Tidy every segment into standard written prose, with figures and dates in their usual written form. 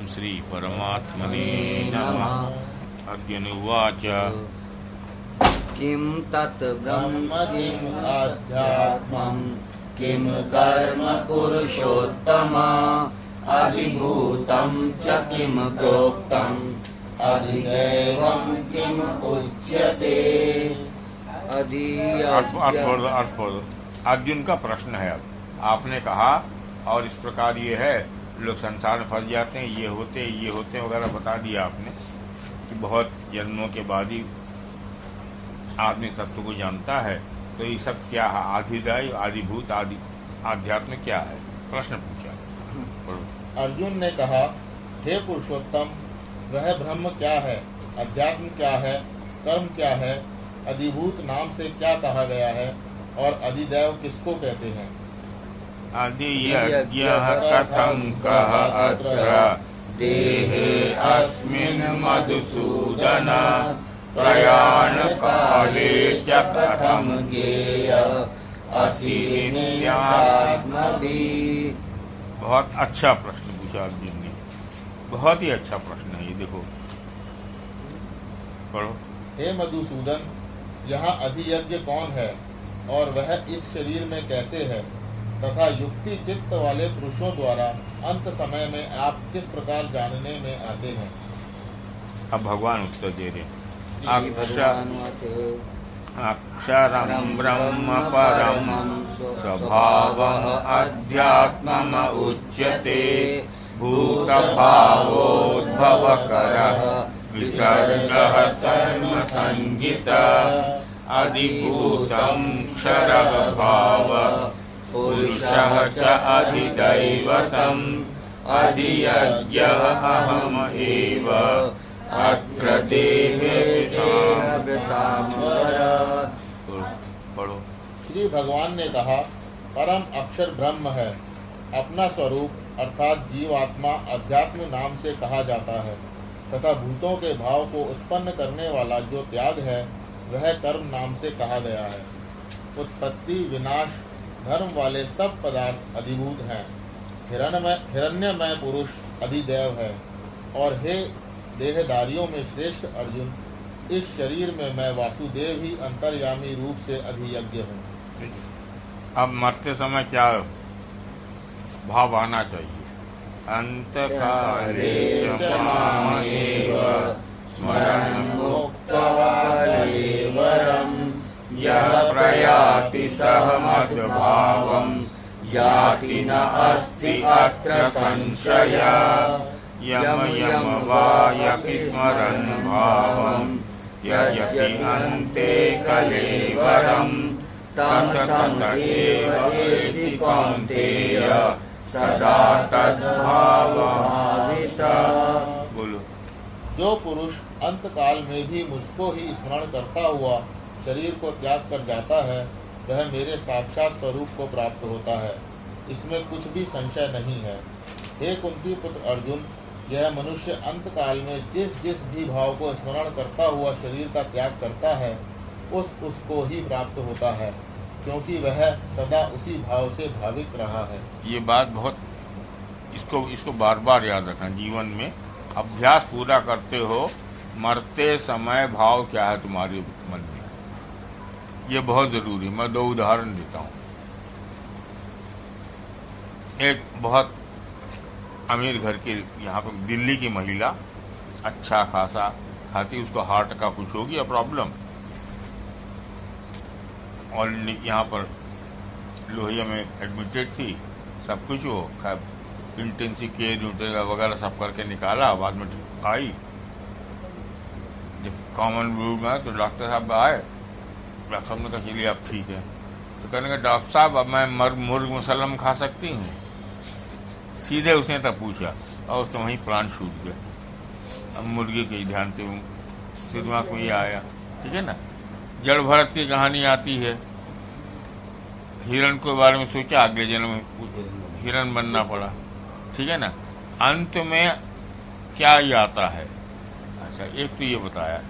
श्री परमात्मने नमः। अर्जुन उवाच किं तत् ब्रह्म किम् अध्यात्मम् किं कर्म पुरुषोत्तम अधिभूतं च किं प्रोक्तम् अधिदैवं किम् उच्यते। अर्जुन का प्रश्न है। अब आपने कहा और इस प्रकार ये है, लोग संसार में फंस जाते हैं, ये होते वगैरह बता दिया आपने कि बहुत जन्मों के बाद ही आदमी तत्व को जानता है। तो ये सब क्या है? आधिदैव, आदिभूत, आदि आध्यात्म क्या है? प्रश्न पूछा। अर्जुन ने कहा, हे पुरुषोत्तम, वह ब्रह्म क्या है, अध्यात्म क्या है, कर्म क्या है, अधिभूत नाम से क्या कहा गया है और अधिदैव किसको कहते हैं? अधियज्ञः कथं कः अत्र देहे अस्मिन् मधुसूदन प्रयाण काले च कथं ज्ञेय असि नित्यात्मभिः। बहुत अच्छा प्रश्न पूछा अर्जुन ने, बहुत ही अच्छा प्रश्न है ये। देखो पढ़ो। हे मधुसूदन, यहाँ अधियज्ञ कौन है और वह इस शरीर में कैसे है तथा युक्ति चित्त वाले पुरुषों द्वारा अंत समय में आप किस प्रकार जानने में आते हैं? अब भगवान उत्तर दे रहे। अक्षरं ब्रह्म परम स्वभावः अध्यात्मम् उच्यते भूतभावोद्भवकरः विसर्गः सर्वसंगितः अधिभूतं क्षरः भावः पुरुषः च अधिदैवतम् अधियज्ञः अहमेव अत्र देहे पढ़ो। श्री भगवान ने कहा, परम अक्षर ब्रह्म है। अपना स्वरूप अर्थात जीवात्मा अध्यात्म नाम से कहा जाता है तथा भूतों के भाव को उत्पन्न करने वाला जो त्याग है वह कर्म नाम से कहा गया है। उत्पत्ति विनाश धर्म वाले सब पदार्थ अधिभूत हैं। हिरण्यमय पुरुष अधिदैव है। और हे देहधारियों में श्रेष्ठ अर्जुन, इस शरीर में मैं वासुदेव ही अंतर्यामी रूप से अधियज्ञ हूँ। अब मरते समय क्या भाव आना चाहिए? अंतकाले च मामेव स्मरन् मुक्त्वा कलेवरम् यः प्रयाति सः मद्भावम् याति न अस्ति अत्र संशयः यम यम वा यपि स्मरन् भावम् त्यजति अन्ते कलेवरम् तं तं एव एति कौन्तेय सदा तद्भावभावितः। बोलो। जो पुरुष अंतकाल में भी मुझको ही स्मरण करता हुआ शरीर को त्याग कर जाता है वह मेरे साक्षात स्वरूप को प्राप्त होता है, इसमें कुछ भी संशय नहीं है। हे कुंती पुत्र अर्जुन, यह मनुष्य अंतकाल में जिस जिस भी भाव को स्मरण करता हुआ शरीर का त्याग करता है उसको ही प्राप्त होता है, क्योंकि वह सदा उसी भाव से भावित रहा है। ये बात बहुत इसको बार बार याद रखना। जीवन में अभ्यास पूरा करते हो, मरते समय भाव क्या है तुम्हारे मन में, ये बहुत जरूरी। मैं दो उदाहरण देता हूँ। एक बहुत अमीर घर की, यहाँ पर दिल्ली की महिला, अच्छा खासा खाती, उसको हार्ट का कुछ हो गया प्रॉब्लम और यहाँ पर लोहिया में एडमिटेड थी। सब कुछ हो, इंटेंसिव केयर वगैरह सब करके निकाला। बाद में आई, जब कॉमन वार्ड में तो डॉक्टर साहब आए। डॉक्टर साहब ने कहा चलिए अब ठीक है। तो कहने का डॉक्टर साहब अब मैं मुर्ग मुसल्लम खा सकती हूँ? सीधे उसने तब पूछा और उसका वहीं प्राण छूट गया। अब मुर्गी के ध्यान से दिमाग में ये आया, ठीक है ना। जड़ भरत की कहानी आती है, हिरण के बारे में सोचा, अगले जन्म में हिरण बनना पड़ा, ठीक है ना। अंत में क्या ये आता है? अच्छा, एक तो ये बताया।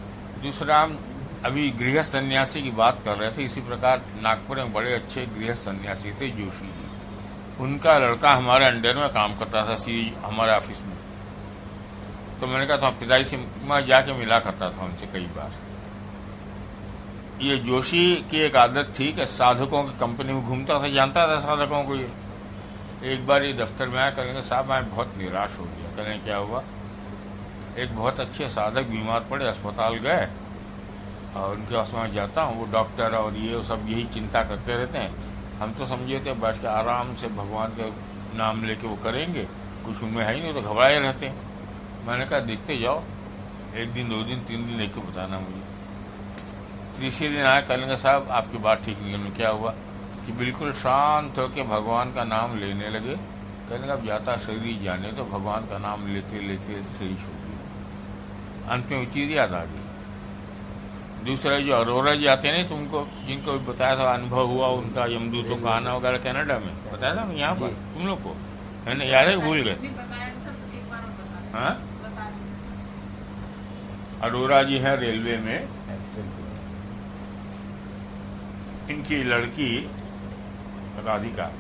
दूसरा, हम अभी गृहस्थ सन्यासी की बात कर रहे थे। इसी प्रकार नागपुर में बड़े अच्छे गृहस्थ सन्यासी थे, जोशी जी। उनका लड़का हमारे अंडर में काम करता था, हमारे ऑफिस में। तो मैंने कहा था पिताजी से मैं जाके मिला करता था उनसे कई बार। ये जोशी की एक आदत थी कि साधकों की कंपनी में घूमता था, जानता था साधकों को। ये एक बार ये दफ्तर में आया, कहेंगे साहब मैं बहुत निराश हो गया। कहें क्या हुआ? एक बहुत अच्छे साधक बीमार पड़े, अस्पताल गए और उनके पास मैं जाता हूँ, वो डॉक्टर और ये सब यही चिंता करते रहते हैं। हम तो समझे थे बैठ के आराम से भगवान के नाम लेके वो करेंगे, कुछ उनमें है ही नहीं, तो घबराए रहते हैं। मैंने कहा देखते जाओ, 1 दिन 2 दिन 3 दिन लेके बताना मुझे। तीसरे दिन आया, कहेंगे साहब आपकी बात ठीक नहीं। क्या हुआ? कि बिल्कुल शांत होकर भगवान का नाम लेने लगे। कहने अब जाता शरीर जाने, तो भगवान का नाम लेते लेते शरीर छूट गया। अंत में वो चीज याद आ गई। दूसरा जो अरोरा जी आते नहीं, तुमको जिनको बताया था अनुभव हुआ उनका, यमदूतों का आना वगैरह कनाडा में बताया था यहाँ पर तुम लोग को, मैंने याद है भूल गए। हाँ, अरोरा जी है रेलवे में, इनकी लड़की राधिका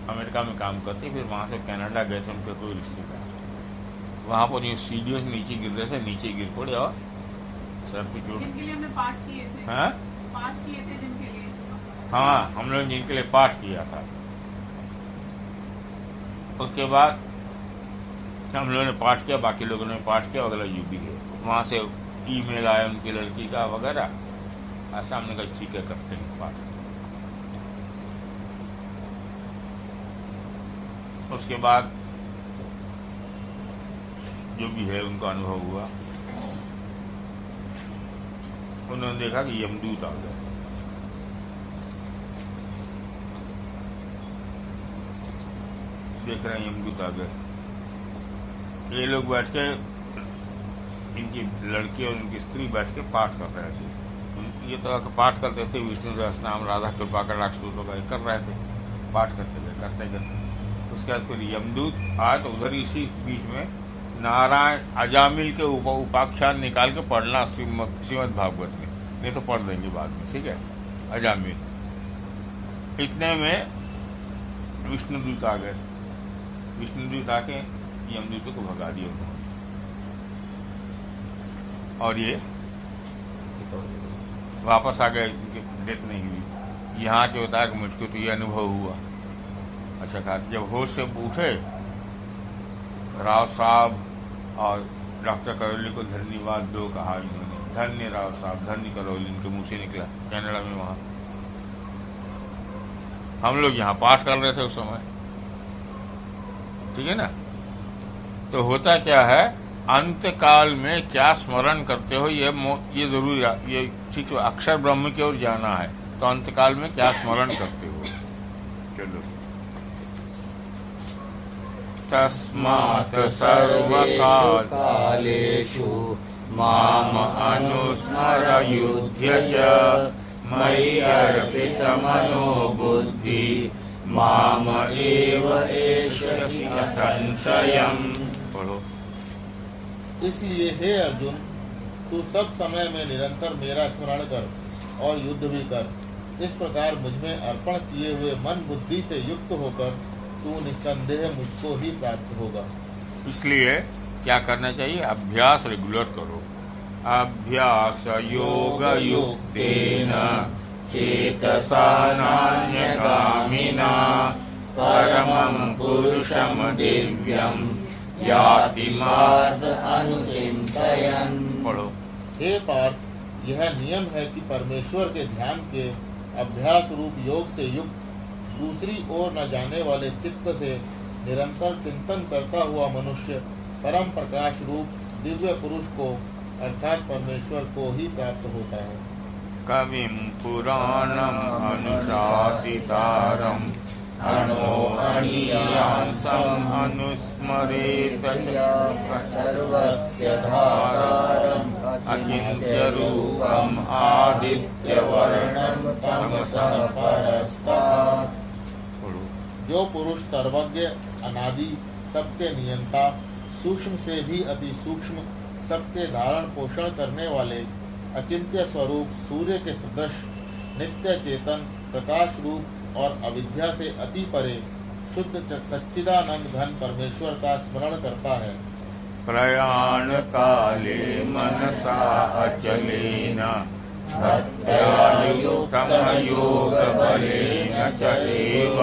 अमेरिका में काम करती, फिर वहां से कनाडा गए थे उनके कोई रिश्तेदार। वहां पर ये सीढ़ियों से नीचे गिर रहे थे, नीचे गिर पड़े और सर पे चोट। जिनके लिए हमने पाठ किए थे। हाँ? पाठ किए थे जिनके लिए। हाँ, हम लोग जिनके लिए पाठ किया था। उसके बाद हम लोगों ने पाठ किया, बाकी लोगों ने पाठ किया, अगला यूपी है। वहां से ईमेल आया उनकी लड़की का वगैरह, ऐसा हमने कहा ठीक है करते हैं पाठ। उसके बाद जो भी है उनका अनुभव हुआ, उन्होंने देखा कि यमदूत आ गए। देख रहे हैं यमदूत आ गए। ये लोग बैठ के, इनकी लड़की और उनकी स्त्री बैठ के पाठ कर रहे थे। ये तो पाठ करते थे, विष्णु सहस्रनाम, राधा कृपाकर राष्ट्रदूतों का कर रहे थे, पाठ करते थे, करते करते। उसके बाद फिर यमदूत आए, तो उधर इसी बीच में नारायण अजामिल के उपाख्यान निकाल के पढ़ना श्रीमद् भागवत में, नहीं तो पढ़ देंगे बाद में, ठीक है। अजामिल इतने में विष्णुदूत आ गए। विष्णुदूत आके यमदूतों को भगा दिया उन्होंने, और ये वापस आ गए, उनकी डेथ नहीं हुई। यहाँ के बताया कि मुझको तो ये अनुभव हुआ। अच्छा कहा, जब होश से उठे, राव साहब और डॉक्टर करौली को धन्यवाद दो कहा इन्होंने। धन्य राव साहब, धन्य करौली, इनके मुंह से निकला कनाडा में। वहां हम लोग यहाँ पाठ कर रहे थे उस समय, ठीक है ना। तो होता क्या है, अंत काल में क्या स्मरण करते हो, ये जरूरी, ये ठीक है। अक्षर ब्रह्म की ओर जाना है, तो अंत काल में क्या स्मरण करते हो। चलो, तस्मात् सर्वकालेषु माम अनुस्मर युध्य च मयि अर्पितमनो बुद्धि माम एव एष्यसि असंशयम्। पढ़ो। इसलिए हे अर्जुन, तू सब समय में निरंतर मेरा स्मरण कर और युद्ध भी कर। इस प्रकार मुझमें अर्पण किए हुए मन बुद्धि से युक्त होकर तू निस्संदेह मुझको ही प्राप्त होगा। इसलिए क्या करना चाहिए? अभ्यास रेगुलर करो। अभ्यास योग युक्तेन चेतसा नान्यगामिना परमं पुरुषं दिव्यं याति मार्ग अनुचिन्तयन्। पढ़ो। हे पार्थ, यह नियम है कि परमेश्वर के ध्यान के अभ्यास रूप योग से युक्त दूसरी ओर न जाने वाले चित्त से निरंतर चिंतन करता हुआ मनुष्य परम प्रकाश रूप दिव्य पुरुष को अर्थात परमेश्वर को ही प्राप्त होता है। कविं पुराणम् अनुशासितारम् अणोरणीयांसम् अनुस्मरेत सर्वस्य धातारम् अचिन्त्यरूपम् आदित्यवर्णम् तमसः परस्तात्। जो पुरुष सर्वज्ञ, अनादि, सबके नियंता, सूक्ष्म से भी अति सूक्ष्म, सबके धारण पोषण करने वाले, अचिंत्य स्वरूप सूर्य के सदृश, नित्य चेतन, प्रकाश रूप और अविद्या से अति परे शुद्ध सच्चिदानंद घन परमेश्वर का स्मरण करता है, प्रयाण काले मनसा अचलेन भक्त्या युक्तं योग बलेन च एव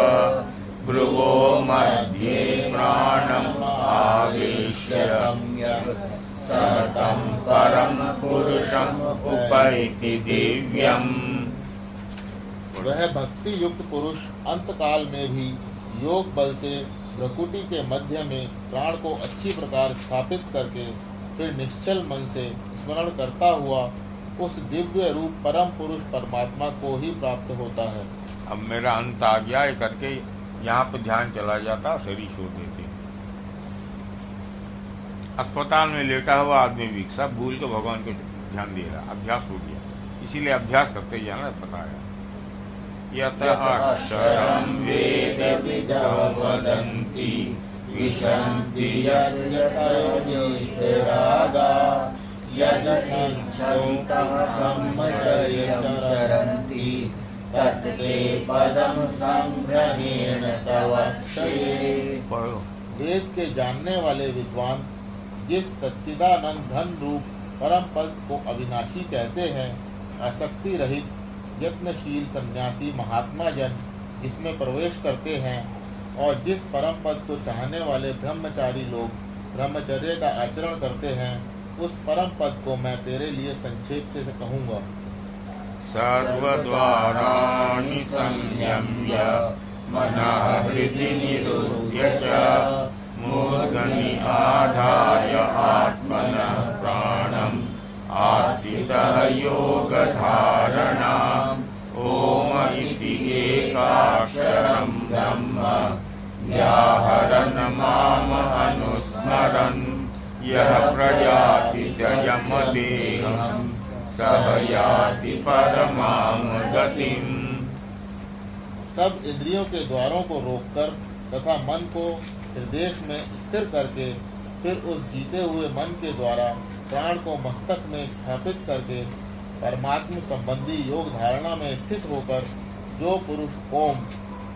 भ्रुवो मध्ये प्राणम् आवेश्य सततं परम पुरुषम् उपैति दिव्यम्। वह भक्ति युक्त पुरुष अंतकाल में भी योग बल से भ्रकुटी के मध्य में प्राण को अच्छी प्रकार स्थापित करके फिर निश्चल मन से स्मरण करता हुआ उस दिव्य रूप परम पुरुष परमात्मा को ही प्राप्त होता है। अब मेरा अंत आ गया ये करके यहाँ पे ध्यान चला जाता, शरीर छोड़ देते। अस्पताल में लेटा हुआ आदमी भी सब भूल के भगवान को ध्यान दे रहा, अभ्यास हो गया। इसीलिए अभ्यास करते जाना पता है। यतः अक्षरं वेद विदो वदन्ति विशन्ति यद्यतयोनिरागा यदकिञ्चन्तः ब्रह्मचर्यं चरन्ति तत्ते पदं संग्रहेण प्रवक्ष्ये। वेद के जानने वाले विद्वान जिस सच्चिदानंद घन रूप परम पद को अविनाशी कहते हैं, आसक्ति रहित यत्नशील सन्यासी महात्मा जन जिसमें प्रवेश करते हैं और जिस परम पद को चाहने वाले ब्रह्मचारी लोग ब्रह्मचर्य का आचरण करते हैं, उस परम पद को मैं तेरे लिए संक्षेप से कहूँगा। सर्वद्वाराणि संयम्य मनः हृदि निरुध्य च मूर्धनि आधाय आत्मनः प्राणम् आस्थितः योगधारणाम् ओम इति एकाक्षरं ब्रह्म व्याहरन् माम अनुस्मरन् यः प्रयाति च यमदेहम् सह याति परमां गतिम्। सब इंद्रियों के द्वारों को रोककर तथा मन को हृदय में स्थिर करके फिर उस जीते हुए मन के द्वारा प्राण को मस्तक में स्थापित करके परमात्म संबंधी योग धारणा में स्थित होकर जो पुरुष ओम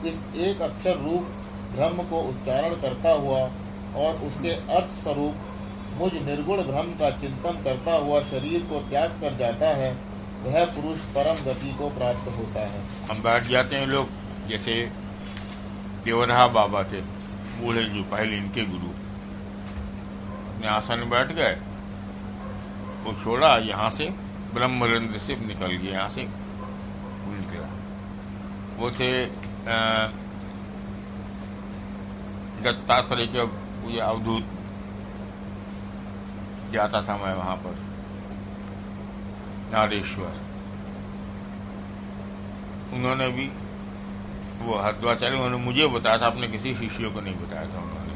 इस एक अक्षर रूप ब्रह्म को उच्चारण करता हुआ और उसके अर्थ स्वरूप मुझ निर्गुण ब्रह्म का चिंतन करता हुआ शरीर को त्याग कर जाता है, वह पुरुष परम गति को प्राप्त होता है। हम बैठ जाते हैं लोग, जैसे देवरहा बाबा थे बूढ़े जो पहले इनके गुरु, अपने आसन में बैठ गए, वो छोड़ा यहाँ से ब्रह्मरंध्र से निकल गया, यहाँ से निकला। वो थे दत्तात्रेय के पूजा अवधूत, जाता था मैं वहां पर नारेश्वर। उन्होंने भी वो हरिद्वार, उन्होंने मुझे बताया था, अपने किसी शिष्यों को नहीं बताया था। उन्होंने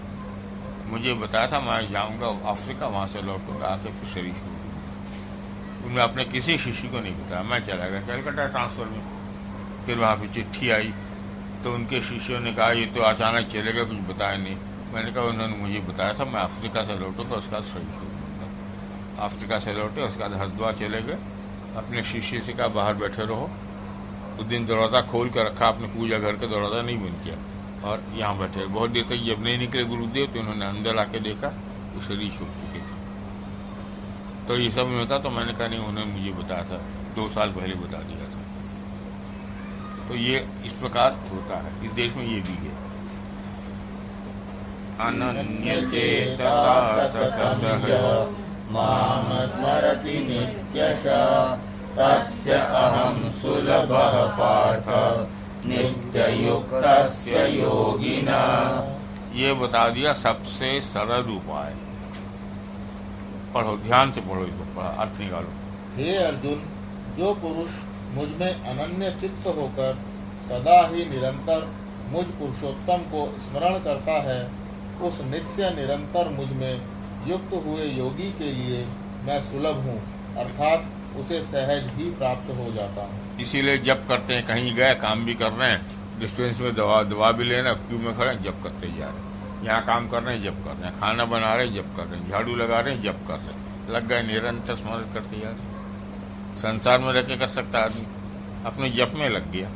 मुझे बताया था मैं जाऊंगा अफ्रीका, वहां से लौटूंगा, आके फिर शरीर छोड़ दूंगा। उन्होंने अपने किसी शिष्य को नहीं बताया। मैं चला गया कलकत्ता ट्रांसफर में, फिर वहां पे चिट्ठी आई तो उनके शिष्यों ने कहा ये तो अचानक चलेगा, कुछ बताया नहीं। मैंने कहा उन्होंने मुझे बताया था मैं अफ्रीका से लौटूंगा, उसका शरीर छोड़ दूंगा। अफ्रीका से लौटे, उसके बाद हरिद्वार चले गए। अपने शिष्य से कहा बाहर बैठे रहो। उस दिन दरवाजा खोल कर रखा, अपने पूजा घर का दरवाजा नहीं बंद किया और यहाँ बैठे। बहुत देर तक जब नहीं निकले गुरुदेव तो उन्होंने अंदर आके देखा तो शरीर छूट चुके थे। तो ये सब में था, तो मैंने कहा नहीं, उन्होंने मुझे बताया था, 2 साल पहले बता दिया था। तो ये इस प्रकार होता है, इस देश में ये भी है। अनन्य चेतसा सकतः माम स्मरति नित्यशः तस्य अहं सुलभः पार्थ नित्ययुक्तस्य योगिनः। ये बता दिया सबसे सरल उपाय। पढ़ो, ध्यान से पढ़ो, इसको पढ़ा, अर्थ निकालो। हे अर्जुन, जो पुरुष मुझ में अनन्य चित्त होकर सदा ही निरंतर मुझ पुरुषोत्तम को स्मरण करता है, उस नित्य निरंतर मुझ में युक्त हुए योगी के लिए मैं सुलभ हूँ, अर्थात उसे सहज ही प्राप्त हो जाता हूँ। इसीलिए जप करते हैं, कहीं गए काम भी कर रहे हैं, डिस्पेंस में दवा भी लेना, क्यू में खड़े जप करते जा रहे हैं, यहाँ काम कर रहे हैं जप कर रहे हैं, खाना बना रहे हैं जप कर रहे हैं, झाड़ू लगा रहे हैं जप कर रहे हैं, लग गए निरंतर स्मरण करते जा रहे हैं। संसार में रह के कर सकता आदमी, अपने जप में लग गया,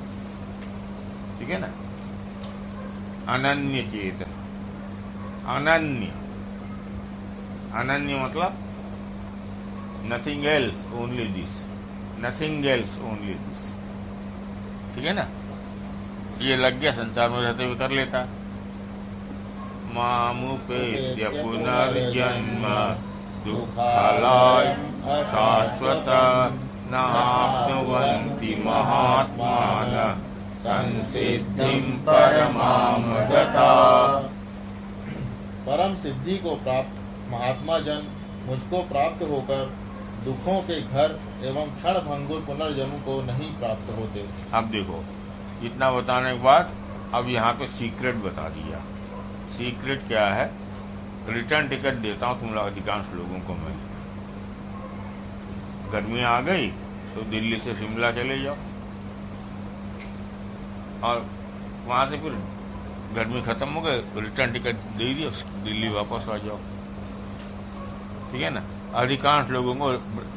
ठीक है ना। अनन्य चेत, अनन्य अनन्य मतलब nothing else only this, nothing else only this. ठीक है ना, ये लग गया, संसार में रहते हुए कर लेता। मामुपेत्य पुनर्जन्म दुःखलायं शाश्वतं नाप्नुवन्ति महात्मानः संसिद्धिं परमां गताः। परम सिद्धि को प्राप्त महात्मा जन मुझको प्राप्त होकर दुखों के घर एवं क्षण भंगुर पुनर्जन्म को नहीं प्राप्त होते। अब देखो, इतना बताने के बाद अब यहाँ पे सीक्रेट बता दिया। सीक्रेट क्या है? रिटर्न टिकट देता हूँ तुम लोग अधिकांश लोगों को मैं। गर्मी आ गई तो दिल्ली से शिमला चले जाओ और वहां से फिर गर्मी खत्म हो गई, रिटर्न टिकट दे दिया, दिल्ली वापस आ जाओ। ठीक है ना, अधिकांश लोगों को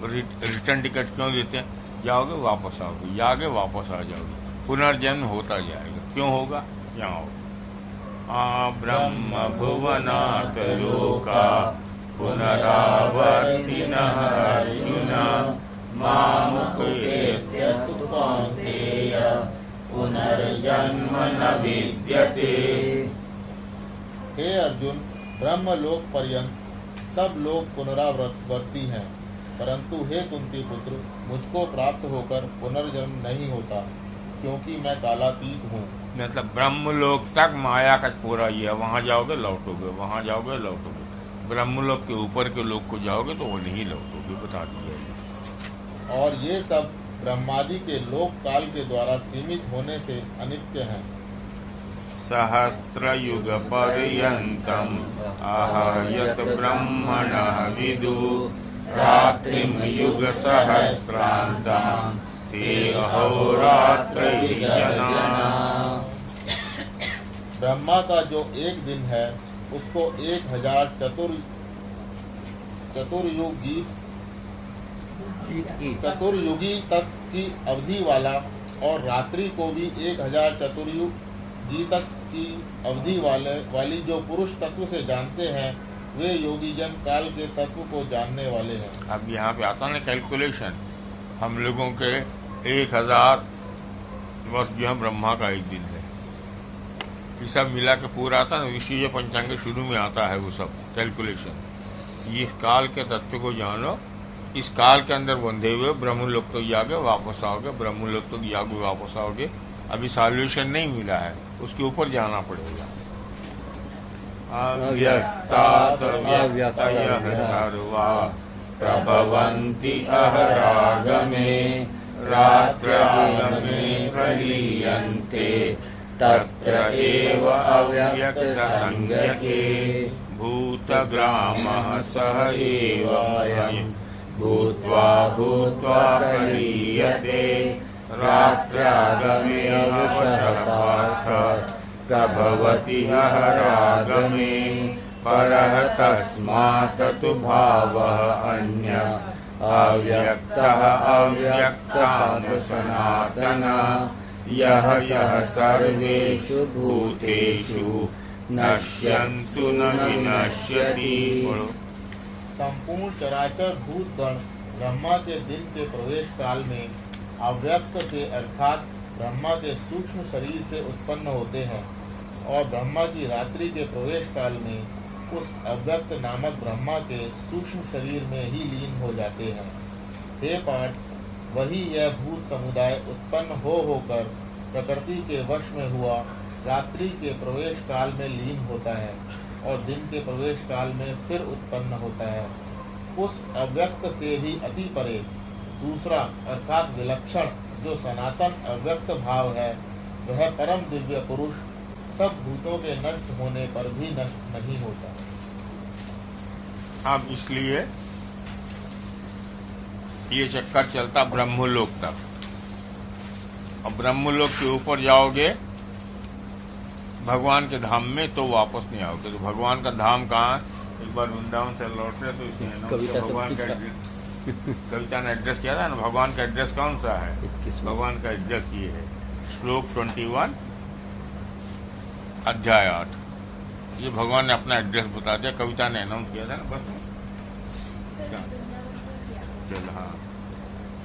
रिटर्न टिकट क्यों देते हैं? जाओगे वापस आओगे, जाओगे वापस आ जाओगे, पुनर्जन्म होता जाएगा। क्यों होगा? यहाँ हो ब्रह्म भुवनात् लोका पुनरावर्तिनः अर्जुन मामुपेत्य कौन्तेय पुनर्जन्म न विद्यते। हे अर्जुन, ब्रह्मलोक पर्यंत सब लोग पुनरावर्ती हैं, परंतु हे कुंती पुत्र, मुझको प्राप्त होकर पुनर्जन्म नहीं होता, क्योंकि मैं कालातीत हूँ। मतलब ब्रह्मलोक तक माया का पूरा ये है, वहां जाओगे लौटोगे, वहां जाओगे लौटोगे। ब्रह्मलोक के ऊपर के लोक को जाओगे तो वो नहीं लौटोगे, बता दिया। और ये सब ब्रह्मादि के लोक काल के द्वारा सीमित होने से अनित्य हैं। सहस्त्र युग पर्यन्तम् आहयत ब्रह्मणः विदु रात्रिं युग सहस्रान्तं ते अहोरात्रै जनाः। ब्रह्मा का जो एक दिन है उसको 1000 चतुर्युगी तक की अवधि वाला, और रात्रि को भी 1000 चतुर्युगी तक की अवधि वाली जो पुरुष तत्व से जानते हैं, वे योगी जन काल के तत्व को जानने वाले हैं। अब यहाँ पे आता ना कैलकुलेशन, हम लोगों के 1000 वर्ष जो है ब्रह्मा का एक दिन है, ये सब मिला के पूरा आता ना, विषय पंचांग शुरू में आता है वो सब कैलकुलेशन। ये काल के तत्व को जानो, इस काल के अंदर बंधे हुए ब्रह्मलोक तो जाओगे वापस आओगे, ब्रह्मलोक तो जाओगे वापस आओगे। अभी सॉल्यूशन नहीं मिला है, उसके ऊपर जाना पड़ेगा। अव्यक्तात् व्यक्तयः सर्वा प्रभवन्ति अहरागमे रात्रागमे प्रलीयन्ते तत्र एव अव्यक्तसंज्ञके भूतग्रामः सह एवायम् भूत्वा भूत्वा प्रलीयते रात्रागमे अवशः पार्थ प्रभवति अहरागमे परः तस्मात् तु भावः अन्य अव्यक्तः अव्यक्तान् सनातनः यः यः सर्वेषु भूतेषु नश्यन्तु न विनश्यति। संपूर्ण चराचर भूतगण ब्रह्मा के दिन के प्रवेश काल में अव्यक्त से अर्थात ब्रह्मा के सूक्ष्म शरीर से उत्पन्न होते हैं, और ब्रह्मा की रात्रि के प्रवेश काल में उस अव्यक्त नामक ब्रह्मा के सूक्ष्म शरीर में ही लीन हो जाते हैं। हे पाठ, वही यह भूत समुदाय उत्पन्न होकर प्रकृति के वश में हुआ रात्रि के प्रवेश काल में लीन होता है, और दिन के प्रवेश काल में फिर उत्पन्न होता है। उस अव्यक्त से भी अति परे दूसरा अर्थात विलक्षण जो सनातन अव्यक्त भाव है, वह परम दिव्य पुरुष सब भूतों के नष्ट होने पर भी नष्ट नहीं होता। अब इसलिए ये चक्कर चलता ब्रह्मलोक तक, और ब्रह्मलोक के ऊपर जाओगे भगवान के धाम में तो वापस नहीं आओगे। तो भगवान का धाम कहाँ? एक बार वृंदावन से लौट रहे तो इसने भगवान का कविता ने एड्रेस किया था ना, भगवान का एड्रेस कौन सा है? भगवान का एड्रेस ये है, श्लोक 21 अध्याय 8। ये भगवान ने अपना एड्रेस बता दिया, कविता ने अनाउंस किया था ना बस में। चल हाँ,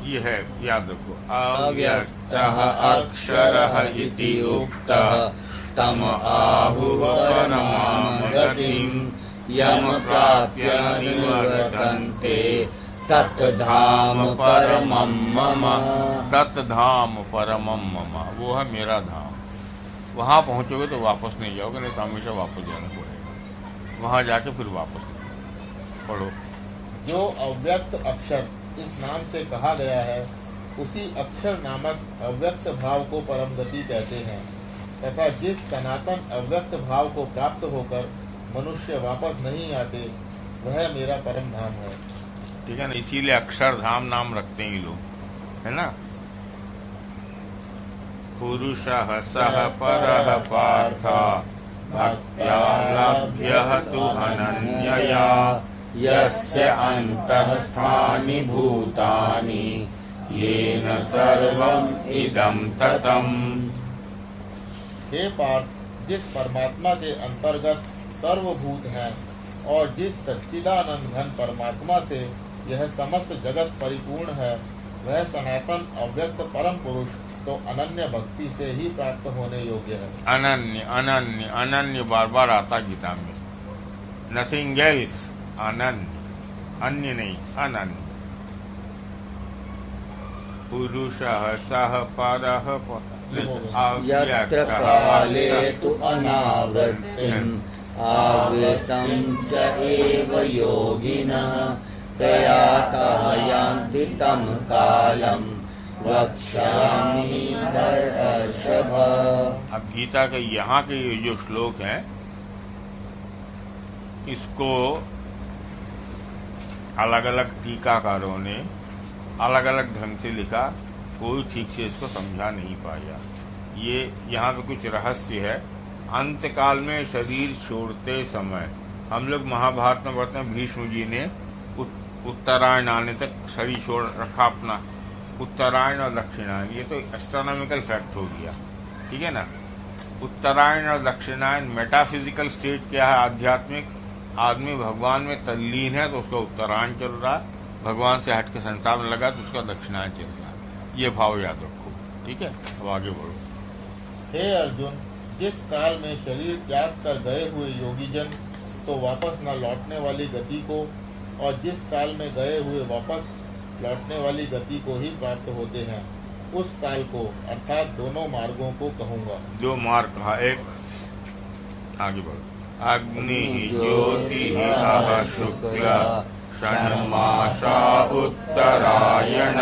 ये है, याद रखो। अव्यक्तः अक्षरः इति उक्तः तम आहुः परमां गतिं यम प्राप्य निवर्तन्ते तत्धाम परमं मम। तत्धाम परमं मम, वो है मेरा धाम। वहाँ पहुँचोगे तो वापस नहीं जाओगे, नहीं तो हमेशा वापस जाना पड़ेगा। वहाँ जाके फिर वापस नहीं। पढ़ो। जो अव्यक्त अक्षर इस नाम से कहा गया है, उसी अक्षर नामक अव्यक्त भाव को परम गति कहते हैं, तथा जिस सनातन अव्यक्त भाव को प्राप्त होकर मनुष्य वापस नहीं आते, वह मेरा परम धाम है। ठीक है ना, इसीलिए अक्षरधाम नाम रखते हैं ये लोग, है ना। पुरुषः सः परः पार्थ भक्त्या लभ्यः तु अनन्यया यस्य अन्तःस्थानि भूतानि येन सर्वम् इदं ततम्। हे पार्थ, जिस परमात्मा के अंतर्गत सर्वभूत हैं और जिस सच्चिदानंद घन परमात्मा से यह समस्त जगत परिपूर्ण है, वह सनातन अव्यक्त परम पुरुष तो अनन्य भक्ति से ही प्राप्त होने योग्य है। अनन्य अनन्य अनन्य बार बार आता गीता में, नथिंग एल्स, अनन्य, अन्य नहीं, अनन्य। पुरुषः सः परः यत्र काले तु अनावृत्तिम् आवृतं च एव योगिनः प्रयातः यान्ति तं कालं वक्ष्यामि भरतर्षभ। अब गीता के यहाँ के ये जो श्लोक हैं, इसको अलग अलग टीकाकारों ने अलग अलग ढंग से लिखा, कोई ठीक से इसको समझा नहीं पाया। ये यहाँ पे कुछ रहस्य है। अंतकाल में शरीर छोड़ते समय, हम लोग महाभारत में पढ़ते हैं, भीष्म जी ने उत्तरायण आने तक शरीर छोड़ रखा अपना, उत्तरायण और दक्षिणायन। ये तो एस्ट्रोनॉमिकल फैक्ट हो गया, ठीक है ना। उत्तरायण और दक्षिणायन मेटाफिजिकल स्टेट क्या है, आध्यात्मिक। आदमी भगवान में तल्लीन है तो उसका उत्तरायण चल रहा है, भगवान से हट के संसार में लगा तो उसका दक्षिणायन चल रहा है। ये भाव याद रखो, ठीक है। अब आगे बढ़ो। हे अर्जुन, जिस काल में शरीर त्याग कर गए हुए योगीजन तो वापस न लौटने वाली गति को, और जिस काल में गए हुए वापस लौटने वाली गति को ही प्राप्त होते हैं, उस काल को अर्थात दोनों मार्गों को कहूँगा। दो मार्ग कहा, एक आगे बढ़ो। अग्नि ज्योतिः शुक्ल षण्मासा उत्तरायण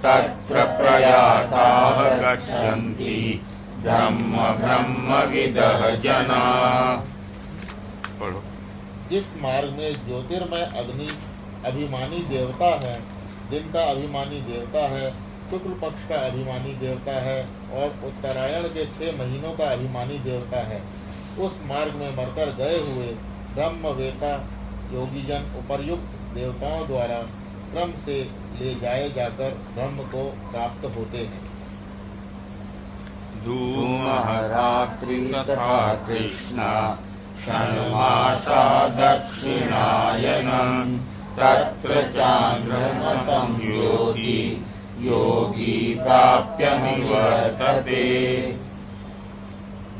तत्र प्रयाताः गच्छन्ति ब्रह्म ब्रह्मविदः जनाः। पढ़ो। जिस मार्ग में ज्योतिर्मय अग्नि अभिमानी देवता है, दिन का अभिमानी देवता है, शुक्ल पक्ष का अभिमानी देवता है और उत्तरायण के 6 महीनों का अभिमानी देवता है, उस मार्ग में मरकर गए हुए ब्रह्मवेता योगीजन उपर्युक्त देवताओं द्वारा क्रम से ले जाए जाकर ब्रह्म को प्राप्त होते हैं। धूमः रात्रि तथा कृष्णा षण्मासा दक्षिणायनम् तत्र चान्द्रमसं ज्योति योगी प्राप्य निवर्तते।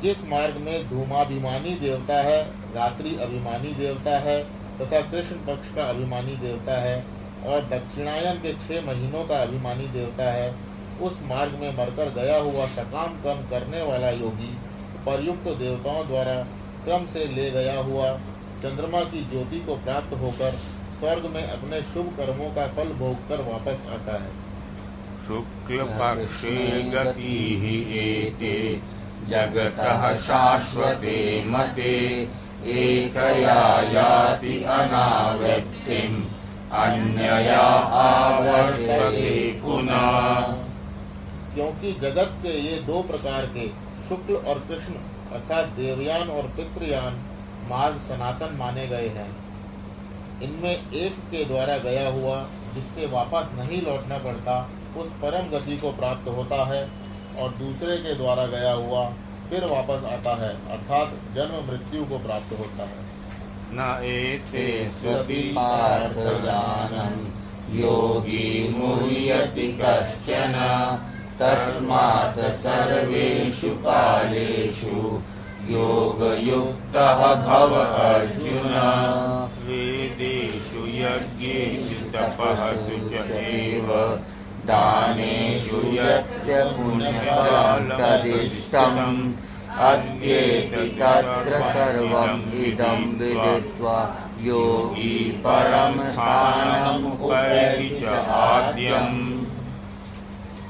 जिस मार्ग में धूमाभिमानी देवता है, रात्रि अभिमानी देवता है तथा कृष्ण पक्ष का अभिमानी देवता है और दक्षिणायन के 6 महीनों का अभिमानी देवता है, उस मार्ग में मरकर गया हुआ सकाम कर्म करने वाला योगी उपर्युक्त देवताओं द्वारा क्रम से ले गया हुआ चंद्रमा की ज्योति को प्राप्त होकर स्वर्ग में अपने शुभ कर्मों का फल भोग कर वापस आता है। शुक्ल पक्षे गतिः एते जगतः शाश्वते मते एकया याति अनावृत्तिम् अन्यया आवर्तते पुनः। क्योंकि जगत के ये 2 प्रकार के शुक्ल और कृष्ण अर्थात देवयान और पितृयान मार्ग सनातन माने गए हैं। इनमें एक के द्वारा गया हुआ जिससे वापस नहीं लौटना पड़ता उस परम गति को प्राप्त होता है, और दूसरे के द्वारा गया हुआ फिर वापस आता है अर्थात जन्म मृत्यु को प्राप्त होता है। न एतेषु सपि पार्थ जानन् योगी मुह्यति कश्चन तस्मात् सर्वेषु कालेषु योगयुक्तः भव अर्जुन। वेदेषु यज्ञेषु तपःसु च एव दानेषु यत् पुण्यफलं तदिष्टम् अद्येति तत्र सर्वम् इदं विदित्वा योगी परम स्थानमुपैति च आद्यम्।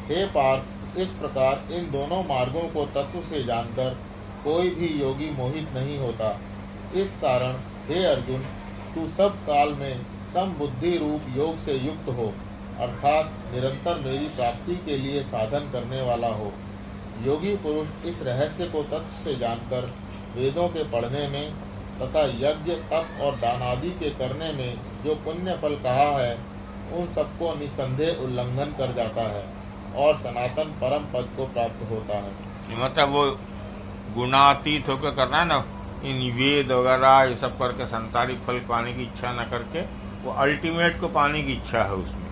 हे पार्थ, इस प्रकार इन दोनों मार्गों को तत्व से जानकर कोई भी योगी मोहित नहीं होता। इस कारण हे अर्जुन, तू सब काल में समबुद्धि रूप योग से युक्त हो, अर्थात निरंतर मेरी प्राप्ति के लिए साधन करने वाला हो। योगी पुरुष इस रहस्य को तत्व से जानकर वेदों के पढ़ने में तथा यज्ञ तप और दान आदि के करने में जो पुण्य फल कहा है उन सबको निसंदेह उल्लंघन कर जाता है और सनातन परम पद को प्राप्त होता है। मतलब वो गुणातीत होकर करना है ना, इन वेद वगैरह ये सब करके संसारिक फल पाने की इच्छा न करके वो अल्टीमेट को पाने की इच्छा है। उसमें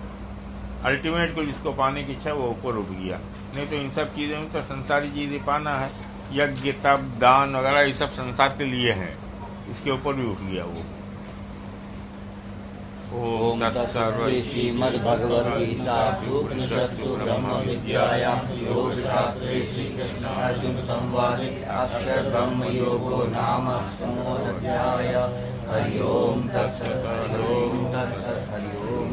अल्टीमेट को जिसको पाने की इच्छा वो ऊपर उठ गया। नहीं तो इन सब चीजें में तो संसारी चीजें पाना है, यज्ञ तप दान वगैरह ये सब संसार के लिए हैं, इसके ऊपर भी उठ गया वो। ओम तत्सर्वम् श्रीमद्भगवद्गीतासु उपनिषत्सु ब्रह्मविद्यायां योगशास्त्रे श्रीकृष्ण अर्जुन संवादे अक्षर ब्रह्म योगो नाम अष्टमोऽध्यायः। हरि ओम तत्सत् हरि ओम तत्सत् हरि ओम।